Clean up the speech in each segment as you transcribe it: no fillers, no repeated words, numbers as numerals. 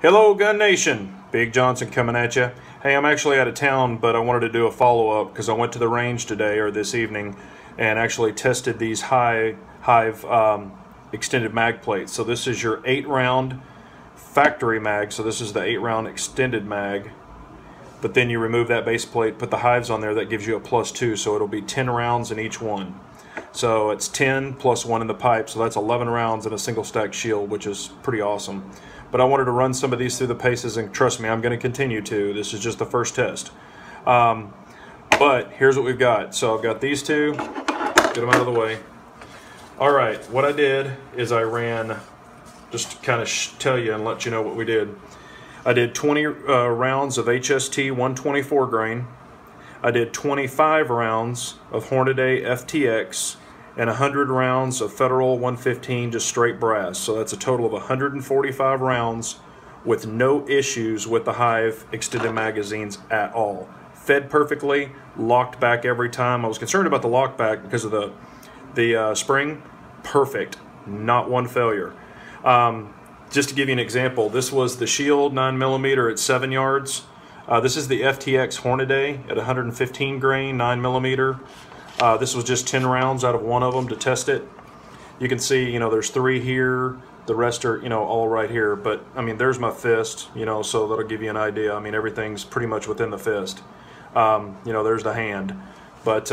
Hello Gun Nation, Big Johnson coming at you. Hey, I'm actually out of town, but I wanted to do a follow-up because I went to the range today or this evening and actually tested these HYVE extended mag plates. So this is your 8-round factory mag, so this is the 8-round extended mag, but then you remove that base plate, put the HYVEs on there, that gives you a +2, so it'll be 10 rounds in each one. So it's 10 plus 1 in the pipe, so that's 11 rounds in a single stack shield, which is pretty awesome. But I wanted to run some of these through the paces, and trust me, I'm going to continue to. This is just the first test. But here's what we've got. So I've got these two. Get them out of the way. All right, what I did is I ran, just to kind of tell you and let you know what we did. I did 20 rounds of HST 124 grain. I did 25 rounds of Hornady FTX and 100 rounds of Federal 115 just straight brass. So that's a total of 145 rounds with no issues with the HYVE extended magazines at all. Fed perfectly, locked back every time. I was concerned about the lock back because of the spring. Perfect, not one failure. Just to give you an example, this was the Shield 9mm at 7 yards. This is the FTX Hornady at 115 grain, 9mm. This was just 10 rounds out of one of them to test it. You can see, you know, there's 3 here. The rest are, you know, all right here. But, I mean, there's my fist, you know, so that'll give you an idea. I mean, everything's pretty much within the fist. You know, there's the hand. But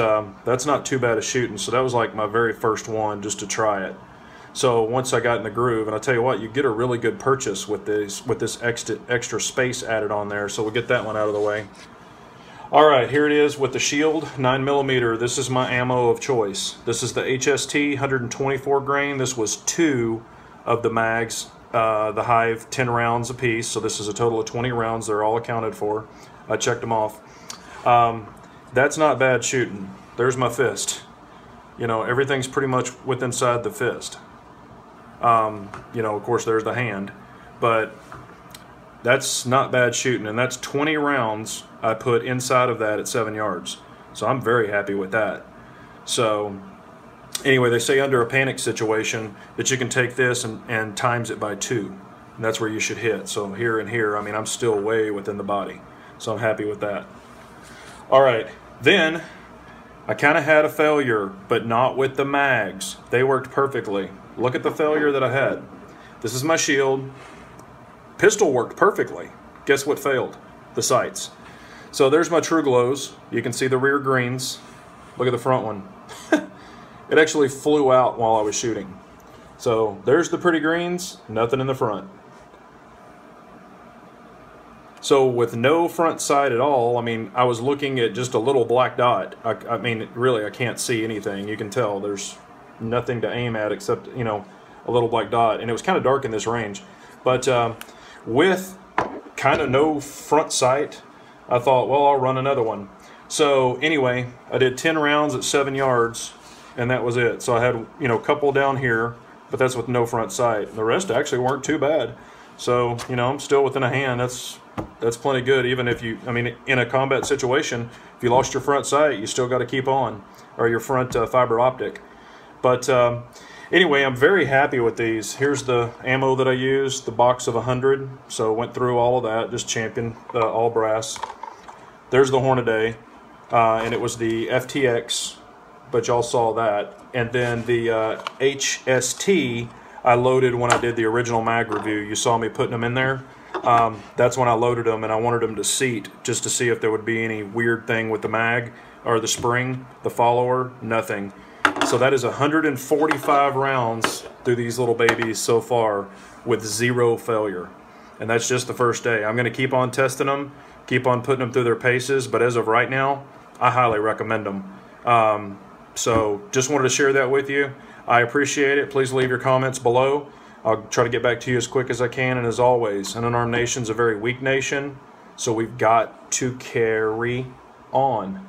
that's not too bad of shooting. So that was like my very first one just to try it. So once I got in the groove, and I'll tell you what, you get a really good purchase with this extra space added on there. So we'll get that one out of the way. All right, here it is with the Shield 9mm. This is my ammo of choice. This is the HST 124 grain. This was 2 of the mags, the HYVE 10 rounds apiece. So this is a total of 20 rounds. They're all accounted for. I checked them off. That's not bad shooting. There's my fist. You know, everything's pretty much within inside the fist. You know, of course, there's the hand, but that's not bad shooting, and that's 20 rounds I put inside of that at 7 yards. So I'm very happy with that. So anyway, they say under a panic situation that you can take this and times it by 2, and that's where you should hit. So here and here, I mean, I'm still way within the body, so I'm happy with that. All right, then I kind of had a failure, but not with the mags. They worked perfectly. Look at the failure that I had. This is my Shield. Pistol worked perfectly. Guess what failed? The sights. So there's my True Glows. You can see the rear greens. Look at the front one. It actually flew out while I was shooting. So there's the pretty greens, nothing in the front. So with no front sight at all, I mean, I was looking at just a little black dot. I mean, really, I can't see anything. You can tell there's nothing to aim at except, you know, a little black dot. And it was kind of dark in this range. But with kind of no front sight, I thought, well, I'll run another one. So anyway, I did 10 rounds at 7 yards, and that was it. So I had, you know, a couple down here, but that's with no front sight. The rest actually weren't too bad. So, you know, I'm still within a hand. That's plenty good, even if you, I mean, in a combat situation, if you lost your front sight, you still got to keep on, or your front fiber optic. But anyway, I'm very happy with these. Here's the ammo that I used, the box of 100. So went through all of that, just champion, all brass. There's the Hornady, and it was the FTX, but y'all saw that. And then the HST I loaded when I did the original mag review. You saw me putting them in there. That's when I loaded them, and I wanted them to seat just to see if there would be any weird thing with the mag or the spring, the follower, nothing. So that is 145 rounds through these little babies so far with 0 failure. And that's just the first day. I'm going to keep on testing them, keep on putting them through their paces, but as of right now, I highly recommend them. So just wanted to share that with you. I appreciate it. Please leave your comments below. I'll try to get back to you as quick as I can, and as always, an unarmed nation's a very weak nation, so we've got to carry on.